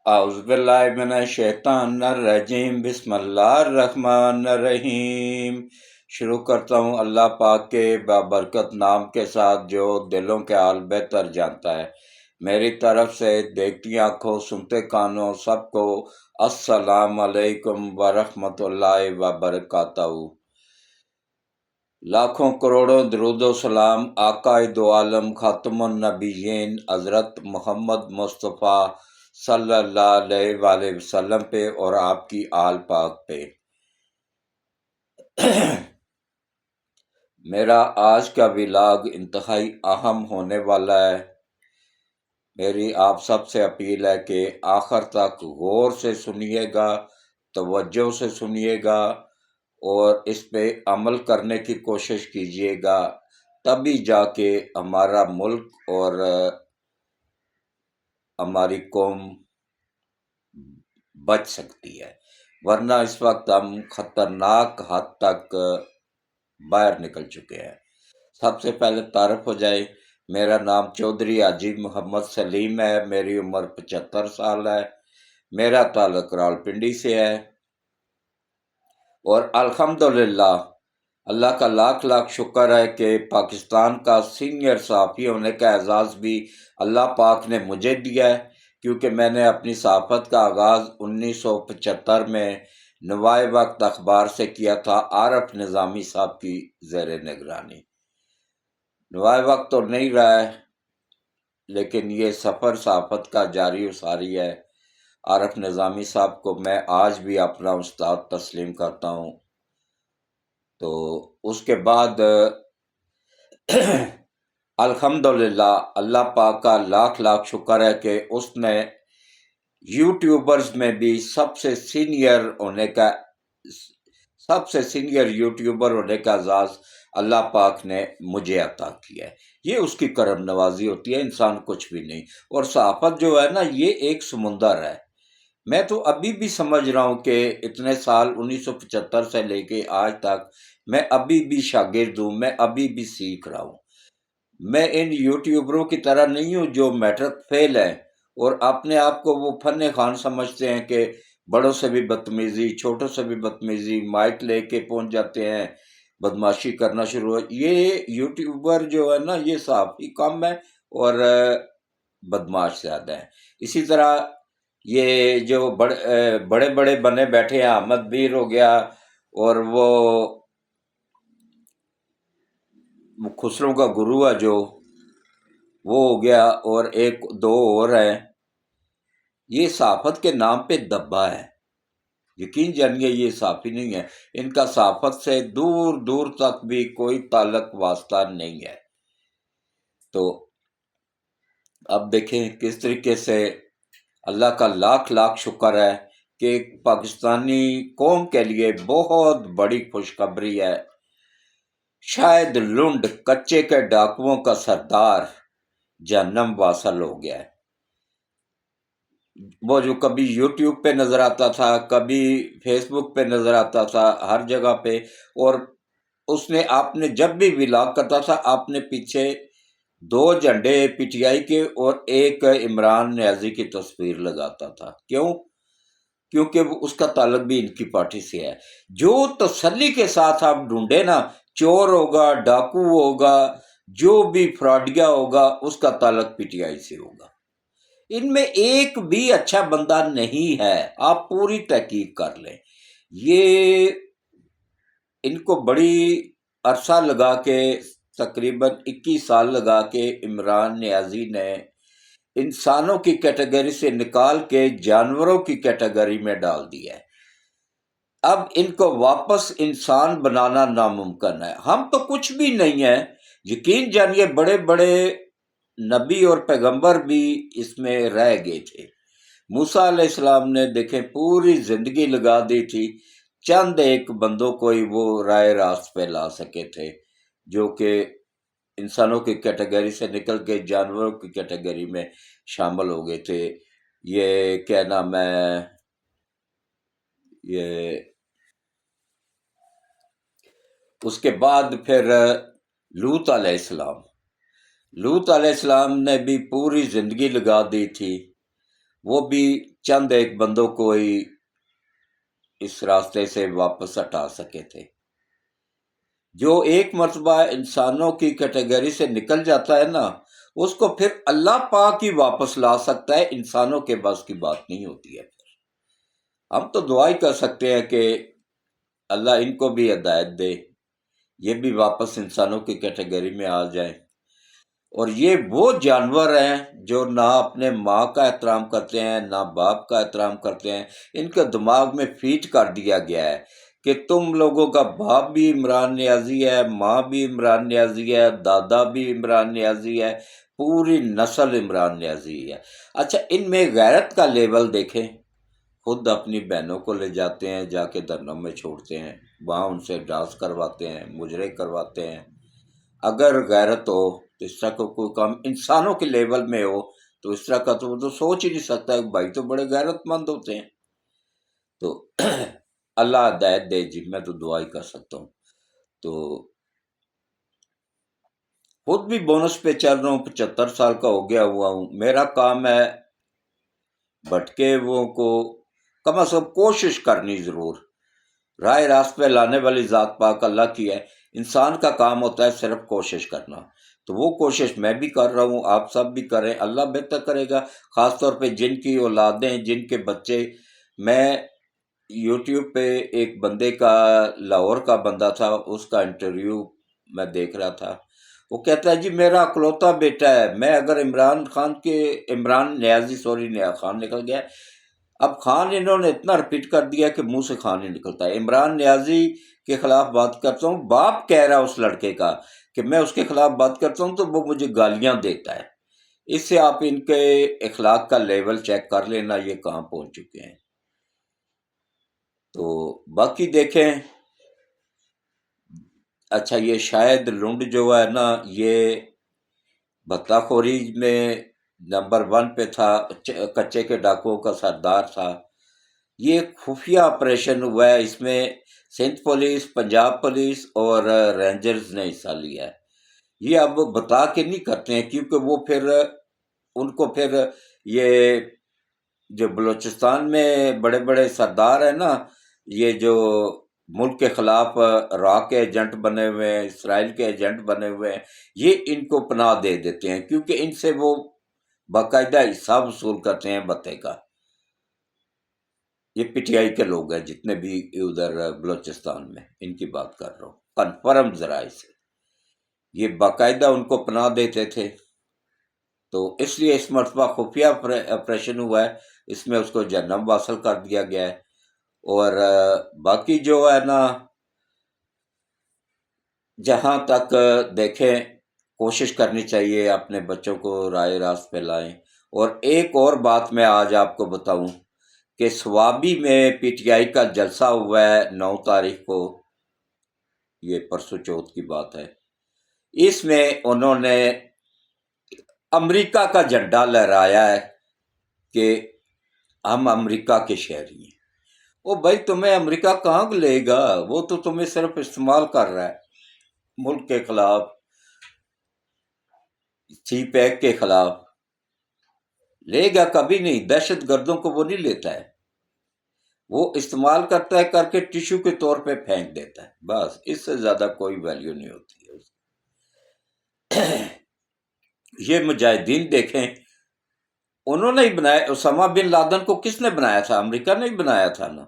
اعوذ باللہ من الشیطان الرجیم، بسم اللہ الرحمن الرحیم۔ شروع کرتا ہوں اللہ پاک کے بابرکت نام کے ساتھ جو دلوں کے حال بہتر جانتا ہے۔ میری طرف سے دیکھتی آنکھوں سنتے کانوں سب کو السلام علیکم ورحمۃ اللہ وبرکاتہ۔ لاکھوں کروڑوں درود و سلام آقائے دو عالم خاتم النبیین حضرت محمد مصطفیٰ صلی اللہ علیہ وآلہ وسلم پہ اور آپ کی آل پاک پہ۔ میرا آج کا ولاگ انتہائی اہم ہونے والا ہے۔ میری آپ سب سے اپیل ہے کہ آخر تک غور سے سنیے گا، توجہ سے سنیے گا اور اس پہ عمل کرنے کی کوشش کیجیے گا، تبھی جا کے ہمارا ملک اور ہماری قوم بچ سکتی ہے، ورنہ اس وقت ہم خطرناک حد تک باہر نکل چکے ہیں۔ سب سے پہلے تعارف ہو جائے، میرا نام چودھری حاجی محمد سلیم ہے، میری عمر 75 سال ہے، میرا تعلق راولپنڈی سے ہے، اور الحمدللہ اللہ کا لاکھ لاکھ شکر ہے کہ پاکستان کا سینئر صحافی ہونے کا اعزاز بھی اللہ پاک نے مجھے دیا ہے، کیونکہ میں نے اپنی صحافت کا آغاز 1975 میں نوائے وقت اخبار سے کیا تھا، عارف نظامی صاحب کی زیر نگرانی۔ نوائے وقت تو نہیں رہا ہے، لیکن یہ سفر صحافت کا جاری و ساری ہے۔ عارف نظامی صاحب کو میں آج بھی اپنا استاد تسلیم کرتا ہوں۔ تو اس کے بعد الحمدللہ اللہ پاک کا لاکھ لاکھ شکر ہے کہ اس نے یوٹیوبرز میں بھی سب سے سینئر یوٹیوبر ہونے کا اعزاز اللہ پاک نے مجھے عطا کیا ہے۔ یہ اس کی کرم نوازی ہوتی ہے، انسان کچھ بھی نہیں۔ اور صحافت جو ہے نا، یہ ایک سمندر ہے۔ میں تو ابھی بھی سمجھ رہا ہوں کہ اتنے سال 1975 سے لے کے آج تک میں ابھی بھی شاگرد ہوں، میں ابھی بھی سیکھ رہا ہوں۔ میں ان یوٹیوبروں کی طرح نہیں ہوں جو میٹرک فیل ہیں اور اپنے آپ کو وہ فن خان سمجھتے ہیں کہ بڑوں سے بھی بدتمیزی، چھوٹوں سے بھی بدتمیزی، مائک لے کے پہنچ جاتے ہیں، بدماشی کرنا شروع ہے۔ یہ یوٹیوبر جو ہے نا، یہ صحافی کم ہے اور بدماش زیادہ ہیں۔ اسی طرح یہ جو بڑے بڑے بنے بیٹھے ہیں، احمد بیر ہو گیا، اور وہ خسرو کا گرو ہے جو، وہ ہو گیا، اور ایک دو اور ہیں، یہ صحافت کے نام پہ دبا ہے۔ یقین جانیے یہ صحافی نہیں ہے، ان کا صحافت سے دور دور تک بھی کوئی تعلق واسطہ نہیں ہے۔ تو اب دیکھیں کس طریقے سے اللہ کا لاکھ لاکھ شکر ہے کہ پاکستانی قوم کے لیے بہت بڑی خوشخبری ہے۔ شاید لنڈ کچے کے ڈاکوؤں کا سردار جہنم واصل ہو گیا ہے۔ وہ جو کبھی یوٹیوب پہ نظر آتا تھا، کبھی فیس بک پہ نظر آتا تھا، ہر جگہ پہ، اور اس نے آپ نے جب بھی ولاگ کرتا تھا، آپ نے پیچھے 2 جھنڈے پی ٹی آئی کے اور ایک عمران نیازی کی تصویر لگاتا تھا۔ کیونکہ اس کا تعلق بھی ان کی پارٹی سے ہے۔ جو تسلی کے ساتھ آپ ڈھونڈے نا، چور ہوگا، ڈاکو ہوگا، جو بھی فراڈیا ہوگا، اس کا تعلق پی ٹی آئی سے ہوگا۔ ان میں ایک بھی اچھا بندہ نہیں ہے، آپ پوری تحقیق کر لیں۔ یہ ان کو بڑی عرصہ لگا کے، تقریباً 21 سال لگا کے عمران نیازی نے انسانوں کی کیٹیگری سے نکال کے جانوروں کی کیٹیگری میں ڈال دیا ہے۔ اب ان کو واپس انسان بنانا ناممکن ہے۔ ہم تو کچھ بھی نہیں ہیں، یقین جانیے بڑے بڑے نبی اور پیغمبر بھی اس میں رہ گئے تھے۔ موسیٰ علیہ السلام نے دیکھیں پوری زندگی لگا دی تھی، چند ایک بندوں کو ہی وہ رائے راست پہ لا سکے تھے، جو کہ انسانوں کی کیٹیگری سے نکل کے جانوروں کی کیٹیگری میں شامل ہو گئے تھے۔ یہ کیا نام ہے، یہ اس کے بعد پھر لوط علیہ السلام نے بھی پوری زندگی لگا دی تھی، وہ بھی چند ایک بندوں کو ہی اس راستے سے واپس ہٹا سکے تھے۔ جو ایک مرتبہ انسانوں کی کیٹیگری سے نکل جاتا ہے نا، اس کو پھر اللہ پاک ہی واپس لا سکتا ہے، انسانوں کے بس کی بات نہیں ہوتی ہے۔ ہم تو دعا ہی کر سکتے ہیں کہ اللہ ان کو بھی ہدایت دے، یہ بھی واپس انسانوں کی کیٹیگری میں آ جائیں۔ اور یہ وہ جانور ہیں جو نہ اپنے ماں کا احترام کرتے ہیں، نہ باپ کا احترام کرتے ہیں۔ ان کے دماغ میں فیڈ کر دیا گیا ہے کہ تم لوگوں کا باپ بھی عمران نیازی ہے، ماں بھی عمران نیازی ہے، دادا بھی عمران نیازی ہے، پوری نسل عمران نیازی ہے۔ اچھا، ان میں غیرت کا لیول دیکھیں، خود اپنی بہنوں کو لے جاتے ہیں، جا کے دھرنوں میں چھوڑتے ہیں، وہاں ان سے ڈانس کرواتے ہیں، مجرے کرواتے ہیں۔ اگر غیرت ہو تو اس طرح کا کوئی کام انسانوں کے لیول میں ہو تو اس طرح کا تو وہ تو سوچ ہی نہیں سکتا، بھائی تو بڑے غیرت مند ہوتے ہیں۔ تو اللہ ہدایت دے جی، میں تو دعا ہی کر سکتا ہوں۔ تو خود بھی بونس پہ چل رہا ہوں، 75 سال کا ہو گیا ہوا ہوں۔ میرا کام ہے بھٹکے وہ کو کم از کم کوشش کرنی، ضرور راہ راست پہ لانے والی ذات پاک اللہ کی ہے۔ انسان کا کام ہوتا ہے صرف کوشش کرنا، تو وہ کوشش میں بھی کر رہا ہوں، آپ سب بھی کریں، اللہ بہتر کرے گا۔ خاص طور پہ جن کی اولادیں، جن کے بچے، میں یوٹیوب پہ ایک بندے کا، لاہور کا بندہ تھا، اس کا انٹرویو میں دیکھ رہا تھا۔ وہ کہتا ہے جی میرا اکلوتا بیٹا ہے، میں اگر عمران نیازی، سوری نیا خان نکل گیا، اب خان انہوں نے اتنا رپیٹ کر دیا کہ منہ سے خان ہی نکلتا ہے۔ عمران نیازی کے خلاف بات کرتا ہوں، باپ کہہ رہا اس لڑکے کا کہ میں اس کے خلاف بات کرتا ہوں تو وہ مجھے گالیاں دیتا ہے۔ اس سے آپ ان کے اخلاق کا لیول چیک کر لینا، یہ کہاں پہنچ چکے ہیں۔ تو باقی دیکھیں، اچھا یہ شاید لنڈ جو ہے نا، یہ بھتہ خوری میں نمبر 1 پہ تھا، کچے کے ڈاکوؤں کا سردار تھا۔ یہ خفیہ آپریشن ہوا ہے، اس میں سندھ پولیس، پنجاب پولیس اور رینجرز نے حصہ لیا ہے۔ یہ اب بتا کے نہیں کرتے ہیں، کیونکہ وہ پھر ان کو پھر یہ جو بلوچستان میں بڑے بڑے سردار ہیں نا، یہ جو ملک کے خلاف عراق کے ایجنٹ بنے ہوئے ہیں، اسرائیل کے ایجنٹ بنے ہوئے ہیں، یہ ان کو پناہ دے دیتے ہیں، کیونکہ ان سے وہ باقاعدہ حساب وصول کرتے ہیں بتے کا۔ یہ پی ٹی آئی کے لوگ ہیں جتنے بھی ادھر بلوچستان میں، ان کی بات کر رہا ہوں، کنفرم ذرائع سے یہ باقاعدہ ان کو پناہ دیتے تھے۔ تو اس لیے اس مرتبہ خفیہ آپریشن ہوا ہے، اس میں اس کو جہنم واصل کر دیا گیا ہے۔ اور باقی جو ہے نا، جہاں تک دیکھیں، کوشش کرنی چاہیے اپنے بچوں کو راہ راست پہ لائیں۔ اور ایک اور بات میں آج آپ کو بتاؤں کہ سوابی میں پی ٹی آئی کا جلسہ ہوا ہے 9 تاریخ کو، یہ پرسوں چوتھ کی بات ہے۔ اس میں انہوں نے امریکہ کا جھنڈا لہرایا ہے کہ ہم امریکہ کے شہری ہیں۔ او بھائی، تمہیں امریکہ کہاں لے گا؟ وہ تو تمہیں صرف استعمال کر رہا ہے، ملک کے خلاف، سی پیک کے خلاف لے گا کبھی نہیں۔ دہشت گردوں کو وہ نہیں لیتا ہے، وہ استعمال کرتا ہے، کر کے ٹیشو کے طور پہ پھینک دیتا ہے، بس اس سے زیادہ کوئی ویلیو نہیں ہوتی ہے اس کی۔ یہ مجاہدین دیکھیں، انہوں نے ہی بنایا۔ اسامہ بن لادن کو کس نے بنایا تھا؟ امریکہ نے ہی بنایا تھا نا۔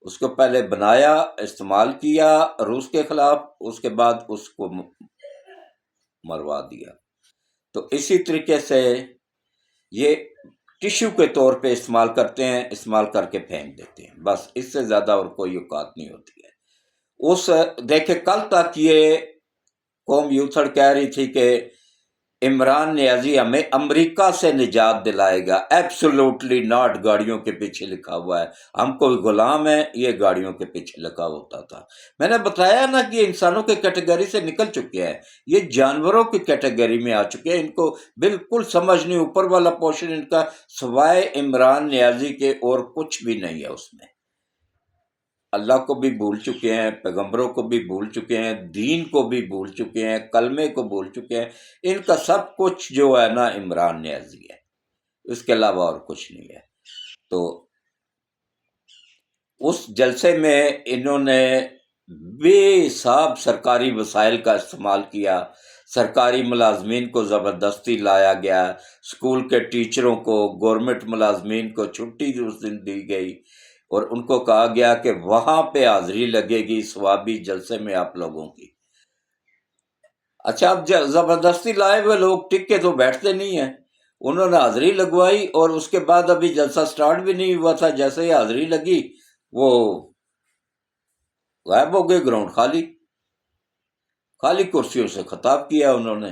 اس کو پہلے بنایا، استعمال کیا روس کے خلاف، اس کے بعد اس کو مروا دیا۔ تو اسی طریقے سے یہ ٹیشو کے طور پہ استعمال کرتے ہیں، استعمال کر کے پھینک دیتے ہیں، بس اس سے زیادہ اور کوئی اوقات نہیں ہوتی ہے۔ دیکھیں، کل تک یہ قوم یوتھڑ کہہ رہی تھی کہ عمران نیازی ہمیں امریکہ سے نجات دلائے گا، ایبسولوٹلی ناٹ، گاڑیوں کے پیچھے لکھا ہوا ہے، ہم کوئی غلام ہیں، یہ گاڑیوں کے پیچھے لکھا ہوتا تھا۔ میں نے بتایا نا کہ یہ انسانوں کے کیٹیگری سے نکل چکے ہیں، یہ جانوروں کی کیٹیگری میں آ چکے ہیں، ان کو بالکل سمجھ نہیں، اوپر والا پورشن ان کا سوائے عمران نیازی کے اور کچھ بھی نہیں ہے اس میں۔ اللہ کو بھی بھول چکے ہیں، پیغمبروں کو بھی بھول چکے ہیں، دین کو بھی بھول چکے ہیں، کلمے کو بھول چکے ہیں۔ ان کا سب کچھ جو ہے نا عمران نیازی ہے، اس کے علاوہ اور کچھ نہیں ہے۔ تو اس جلسے میں انہوں نے بے حساب سرکاری وسائل کا استعمال کیا، سرکاری ملازمین کو زبردستی لایا گیا، اسکول کے ٹیچروں کو، گورنمنٹ ملازمین کو چھٹی اس دن دی گئی، اور ان کو کہا گیا کہ وہاں پہ حاضری لگے گی ثوابی جلسے میں آپ لوگوں کی۔ اچھا، اب زبردستی لائے ہوئے لوگ ٹک کے تو بیٹھتے نہیں ہیں، انہوں نے حاضری لگوائی، اور اس کے بعد ابھی جلسہ سٹارٹ بھی نہیں ہوا تھا، جیسے ہی حاضری لگی وہ غائب ہو گئے، گراؤنڈ خالی کرسیوں سے خطاب کیا انہوں نے،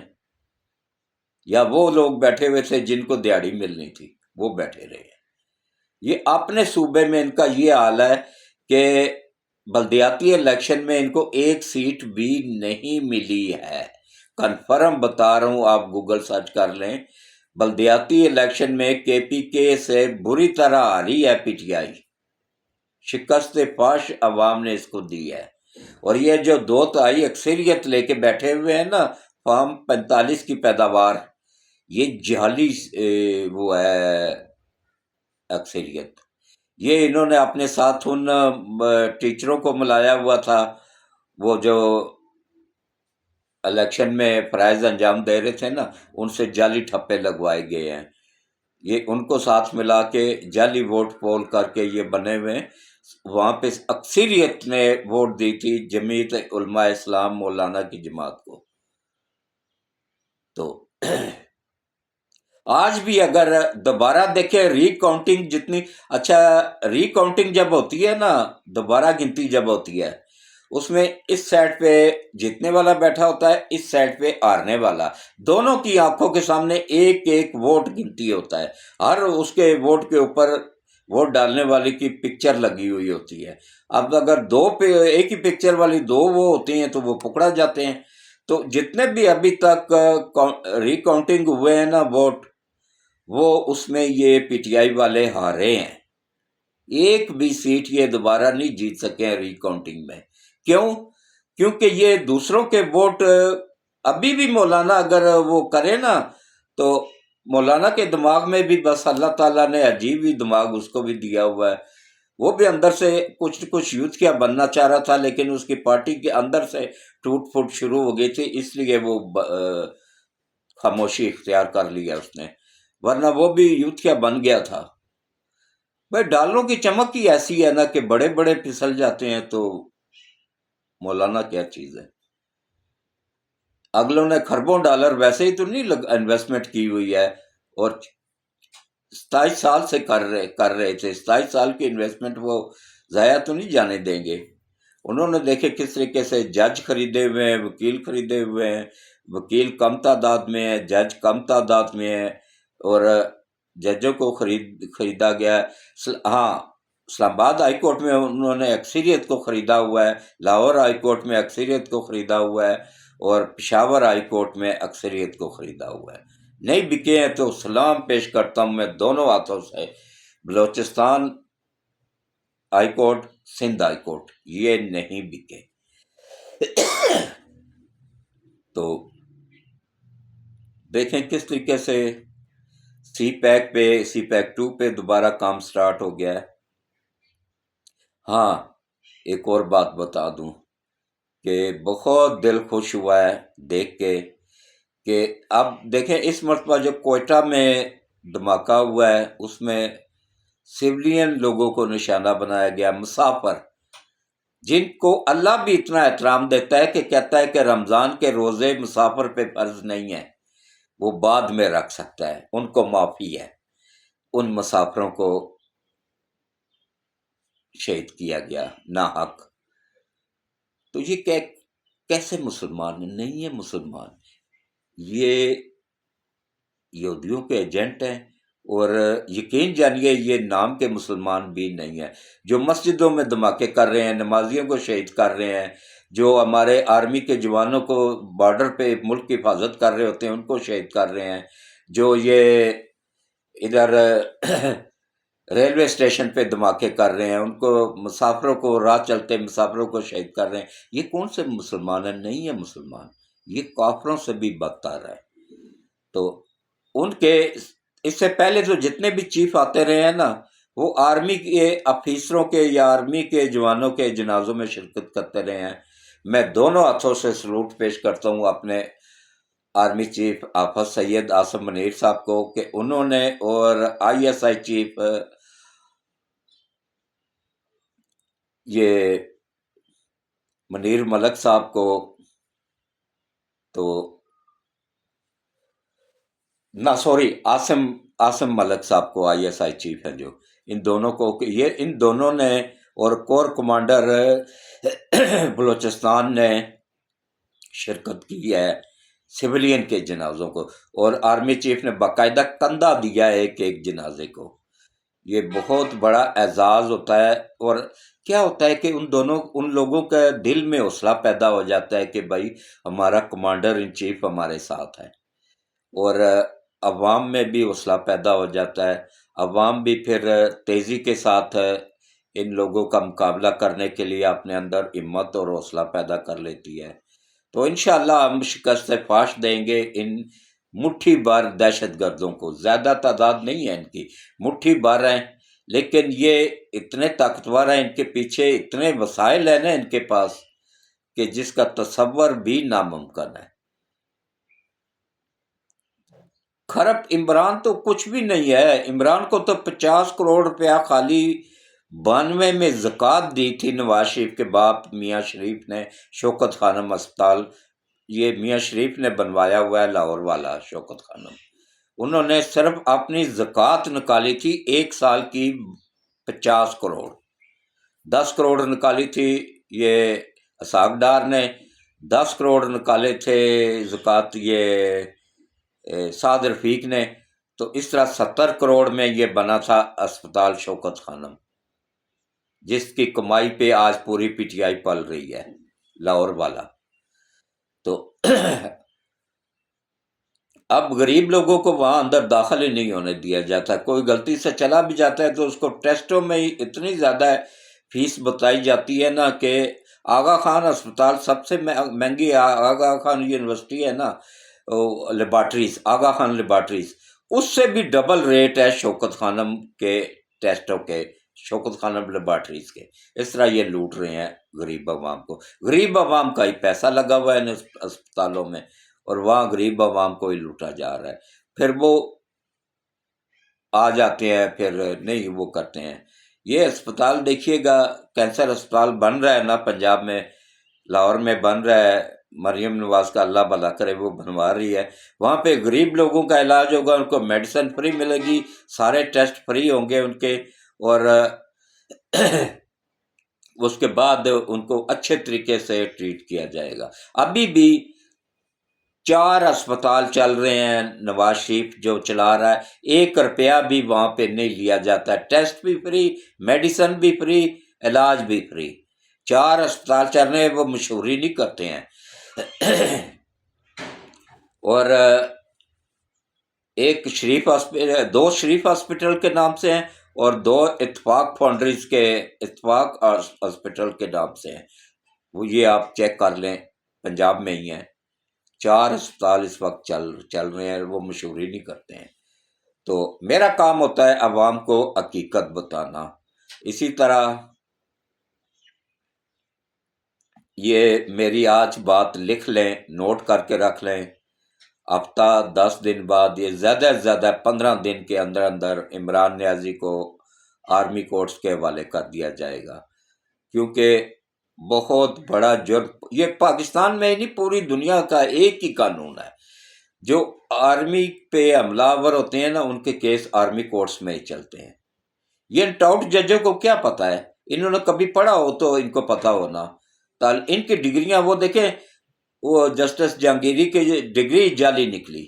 یا وہ لوگ بیٹھے ہوئے تھے جن کو دیہڑی ملنی تھی وہ بیٹھے رہے۔ یہ اپنے صوبے میں ان کا یہ حال ہے کہ بلدیاتی الیکشن میں ان کو ایک سیٹ بھی نہیں ملی ہے، کنفرم بتا رہا ہوں، آپ گوگل سرچ کر لیں، بلدیاتی الیکشن میں کے پی کے سے بری طرح ہاری ہے پی ٹی آئی، شکست فاش عوام نے اس کو دی ہے۔ اور یہ جو 2/3 اکثریت لے کے بیٹھے ہوئے ہیں نا، فارم 45 کی پیداوار، یہ جعلی وہ ہے اکثریت۔ یہ انہوں نے اپنے ساتھ ان ٹیچروں کو ملایا ہوا تھا، وہ جو الیکشن میں فرائض انجام دے رہے تھے نا، ان سے جعلی ٹھپے لگوائے گئے ہیں، یہ ان کو ساتھ ملا کے جعلی ووٹ پول کر کے یہ بنے ہوئے ہیں۔ وہاں پہ اکثریت نے ووٹ دی تھی جمعیت علماء اسلام مولانا کی جماعت کو۔ تو آج بھی اگر دوبارہ دیکھیں ری کاؤنٹنگ جتنی، اچھا ری کاؤنٹنگ جب ہوتی ہے نا، دوبارہ گنتی جب ہوتی ہے، اس میں اس سائڈ پہ جیتنے والا بیٹھا ہوتا ہے، اس سائڈ پہ ہارنے والا، دونوں کی آنکھوں کے سامنے ایک ایک ووٹ گنتی ہوتا ہے، ہر اس کے ووٹ کے اوپر ووٹ ڈالنے والی کی پکچر لگی ہوئی ہوتی ہے۔ اب اگر ایک ہی پکچر والی دو وہ ہوتی ہیں تو وہ پکڑا جاتے ہیں۔ تو جتنے بھی ابھی تک ری کاؤنٹنگ ہوئے ہیں نا ووٹ، وہ اس میں یہ پی ٹی آئی والے ہارے ہیں، ایک بھی سیٹ یہ دوبارہ نہیں جیت سکے ہیں ری کاؤنٹنگ میں۔ کیوں؟ کیونکہ یہ دوسروں کے ووٹ ابھی بھی مولانا اگر وہ کرے نا، تو مولانا کے دماغ میں بھی بس اللہ تعالیٰ نے عجیب ہی دماغ اس کو بھی دیا ہوا ہے، وہ بھی اندر سے کچھ یوتھ کیا بننا چاہ رہا تھا، لیکن اس کی پارٹی کے اندر سے ٹوٹ پھوٹ شروع ہو گئی تھی، اس لیے وہ خاموشی اختیار کر لیا اس نے، ورنہ وہ بھی یوتھ کیا بن گیا تھا۔ بھائی ڈالروں کی چمک ہی ایسی ہے نا کہ بڑے بڑے پھسل جاتے ہیں، تو مولانا کیا چیز ہے۔ اگلوں نے خربوں ڈالر ویسے ہی تو نہیں انویسٹمنٹ کی ہوئی ہے، اور 27 سال سے کر رہے تھے، 27 سال کی انویسٹمنٹ وہ ضائع تو نہیں جانے دیں گے۔ انہوں نے دیکھے کس طریقے سے جج خریدے ہوئے ہیں، وکیل خریدے ہوئے ہیں، وکیل کم تعداد میں ہے، جج کم تعداد میں ہے، اور ججوں کو خریدا گیا ہے۔ ہاں، اسلام آباد ہائی کورٹ میں انہوں نے اکثریت کو خریدا ہوا ہے، لاہور ہائی کورٹ میں اکثریت کو خریدا ہوا ہے، اور پشاور ہائی کورٹ میں اکثریت کو خریدا ہوا ہے۔ نہیں بکے ہیں تو سلام پیش کرتا ہوں میں دونوں ہاتھوں سے، Balochistan high court, Sindh high court, یہ نہیں بکے۔ تو دیکھیں کس طریقے سے سی پیک 2 پہ دوبارہ کام سٹارٹ ہو گیا ہے۔ ہاں، ایک اور بات بتا دوں کہ بہت دل خوش ہوا ہے دیکھ کے کہ اب دیکھیں اس مرتبہ جو کوئٹہ میں دھماکہ ہوا ہے، اس میں سولین لوگوں کو نشانہ بنایا گیا، مسافر، جن کو اللہ بھی اتنا احترام دیتا ہے کہ کہتا ہے کہ رمضان کے روزے مسافر پہ فرض نہیں ہے، وہ بعد میں رکھ سکتا ہے، ان کو معافی ہے۔ ان مسافروں کو شہید کیا گیا ناحق۔ تو یہ کیسے مسلمان نہیں ہے؟ مسلمان یہ یہودیوں کے ایجنٹ ہیں، اور یقین جانیے یہ نام کے مسلمان بھی نہیں ہیں، جو مسجدوں میں دھماکے کر رہے ہیں، نمازیوں کو شہید کر رہے ہیں، جو ہمارے آرمی کے جوانوں کو بارڈر پہ ملک کی حفاظت کر رہے ہوتے ہیں ان کو شہید کر رہے ہیں، جو یہ ادھر ریلوے اسٹیشن پہ دھماکے کر رہے ہیں، ان کو مسافروں کو، راہ چلتے مسافروں کو شہید کر رہے ہیں، یہ کون سے مسلمان ہیں؟ نہیں ہے مسلمان، یہ کافروں سے بھی بدتر ہے۔ تو ان کے اس سے پہلے تو جتنے بھی چیف آتے رہے ہیں نا، وہ آرمی کے افیسروں کے یا آرمی کے جوانوں کے جنازوں میں شرکت کرتے رہے ہیں۔ میں دونوں ہاتھوں سے سلوٹ پیش کرتا ہوں اپنے آرمی چیف آفت سید آصم منیر صاحب کو کہ انہوں نے، اور آئی ایس آئی چیف یہ منیر ملک صاحب کو، تو نہ سوری عاصم ملک صاحب کو، آئی ایس آئی چیف ہیں جو، ان دونوں کو، یہ ان دونوں نے، اور کور کمانڈر بلوچستان نے شرکت کی ہے سویلین کے جنازوں کو، اور آرمی چیف نے باقاعدہ کندھا دیا ہے ایک جنازے کو۔ یہ بہت بڑا اعزاز ہوتا ہے، اور کیا ہوتا ہے کہ ان لوگوں کے دل میں حوصلہ پیدا ہو جاتا ہے کہ بھائی ہمارا کمانڈر ان چیف ہمارے ساتھ ہے، اور عوام میں بھی حوصلہ پیدا ہو جاتا ہے۔ عوام بھی پھر تیزی کے ساتھ ان لوگوں کا مقابلہ کرنے کے لیے اپنے اندر ہمت اور حوصلہ پیدا کر لیتی ہے۔ تو انشاءاللہ ہم شکست فاش دیں گے ان مٹھی بھر دہشت گردوں کو۔ زیادہ تعداد نہیں ہے ان کی، مٹھی بھر ہیں، لیکن یہ اتنے طاقتور ہیں، ان کے پیچھے اتنے وسائل ہیں نا ان کے پاس، کہ جس کا تصور بھی ناممکن ہے۔ خراب عمران تو کچھ بھی نہیں ہے۔ عمران کو تو 50 کروڑ روپیہ خالی 92 میں زکوٰۃ دی تھی نواز شریف کے باپ میاں شریف نے، شوکت خانم اسپتال، یہ میاں شریف نے بنوایا ہوا ہے لاہور والا شوکت خانم۔ انہوں نے صرف اپنی زکوٰۃ نکالی تھی ایک سال کی 50 کروڑ، 10 کروڑ نکالی تھی یہ اسحاق ڈار نے، 10 کروڑ نکالے تھے زکوٰۃ یہ سعد رفیق نے، تو اس طرح 70 کروڑ میں یہ بنا تھا اسپتال شوکت خانم، جس کی کمائی پہ آج پوری پی ٹی آئی پل رہی ہے لاہور والا۔ تو اب غریب لوگوں کو وہاں اندر داخل ہی نہیں ہونے دیا جاتا۔ کوئی غلطی سے چلا بھی جاتا ہے تو اس کو ٹیسٹوں میں ہی اتنی زیادہ فیس بتائی جاتی ہے نا، کہ آغا خان اسپتال سب سے مہنگی، آغا خان یونیورسٹی ہے نا، لیبارٹریز، آغا خان لیبارٹریز، اس سے بھی ڈبل ریٹ ہے شوکت خانم کے ٹیسٹوں کے، شوکت خانم لیبارٹریز کے۔ اس طرح یہ لوٹ رہے ہیں غریب عوام کو۔ غریب عوام کا ہی پیسہ لگا ہوا ہے ان اسپتالوں میں، اور وہاں غریب عوام کو ہی لوٹا جا رہا ہے۔ پھر وہ آ جاتے ہیں، پھر نہیں وہ کرتے ہیں۔ یہ اسپتال دیکھیے گا، کینسر اسپتال بن رہا ہے نا پنجاب میں، لاہور میں بن رہا ہے، مریم نواز کا اللہ بھلا کرے وہ بنوا رہی ہے۔ وہاں پہ غریب لوگوں کا علاج ہوگا، ان کو میڈیسن فری ملے گی، سارے ٹیسٹ فری ہوں گے ان کے، اور اس کے بعد ان کو اچھے طریقے سے ٹریٹ کیا جائے گا۔ ابھی بھی 4 اسپتال چل رہے ہیں نواز شریف جو چلا رہا ہے، 1 روپیہ بھی وہاں پہ نہیں لیا جاتا ہے، ٹیسٹ بھی فری، میڈیسن بھی فری، علاج بھی فری۔ 4 اسپتال چل رہے ہیں، وہ مشہوری نہیں کرتے ہیں۔ اور ایک شریف ہاسپٹل، 2 شریف ہاسپٹل کے نام سے ہیں، اور 2 اتفاق فاؤنڈریز کے، اتفاق ہاسپٹل کے نام سے ہیں۔ وہ یہ آپ چیک کر لیں، پنجاب میں ہی ہیں۔ 4 اسپتال اس وقت چل رہے ہیں، وہ مشہوری نہیں کرتے ہیں۔ تو میرا کام ہوتا ہے عوام کو حقیقت بتانا۔ اسی طرح یہ میری آج بات لکھ لیں، نوٹ کر کے رکھ لیں، ہفتہ 10 دن بعد، یہ زیادہ سے زیادہ 15 دن کے اندر اندر عمران نیازی کو آرمی کورٹس کے حوالے کر دیا جائے گا، کیونکہ بہت بڑا جرم یہ پاکستان میں نہیں، پوری دنیا کا ایک ہی قانون ہے، جو آرمی پہ حملہ آور ہوتے ہیں نا، ان کے کیس آرمی کورٹس میں ہی چلتے ہیں۔ یہ ٹاؤٹ ججوں کو کیا پتا ہے؟ انہوں نے کبھی پڑھا ہو تو ان کو پتا ہونا۔ ان کی ڈگریاں وہ دیکھیں، وہ جسٹس جہانگیری کی ڈگری جعلی نکلی،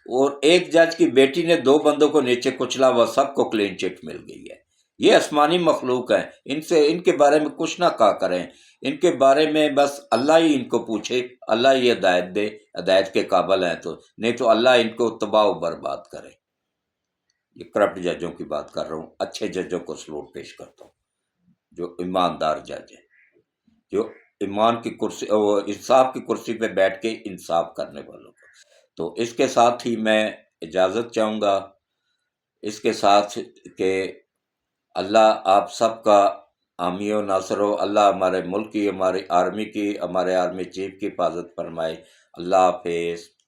اور ایک جج کی بیٹی نے 2 بندوں کو نیچے کچلا، وہ سب کو کلین چٹ مل گئی ہے۔ یہ آسمانی مخلوق ہیں، ان کے بارے میں کچھ نہ کہا کریں، ان کے بارے میں بس اللہ ہی ان کو پوچھے، اللہ ہی ہدایت دے، ہدایت کے قابل ہیں تو، نہیں تو اللہ ان کو تباہ و برباد کرے۔ یہ کرپٹ ججوں کی بات کر رہا ہوں، اچھے ججوں کو سلوٹ پیش کرتا ہوں، جو ایماندار جج ہیں، جو ایمان کی کرسی، انصاف کی کرسی پہ بیٹھ کے انصاف کرنے والوں کو۔ تو اس کے ساتھ ہی میں اجازت چاہوں گا، اس کے ساتھ کہ اللہ آپ سب کا حامی و ناصر ہو، اللہ ہمارے ملک کی، ہماری آرمی کی، ہمارے آرمی چیف کی حفاظت فرمائے۔ اللہ حافظ۔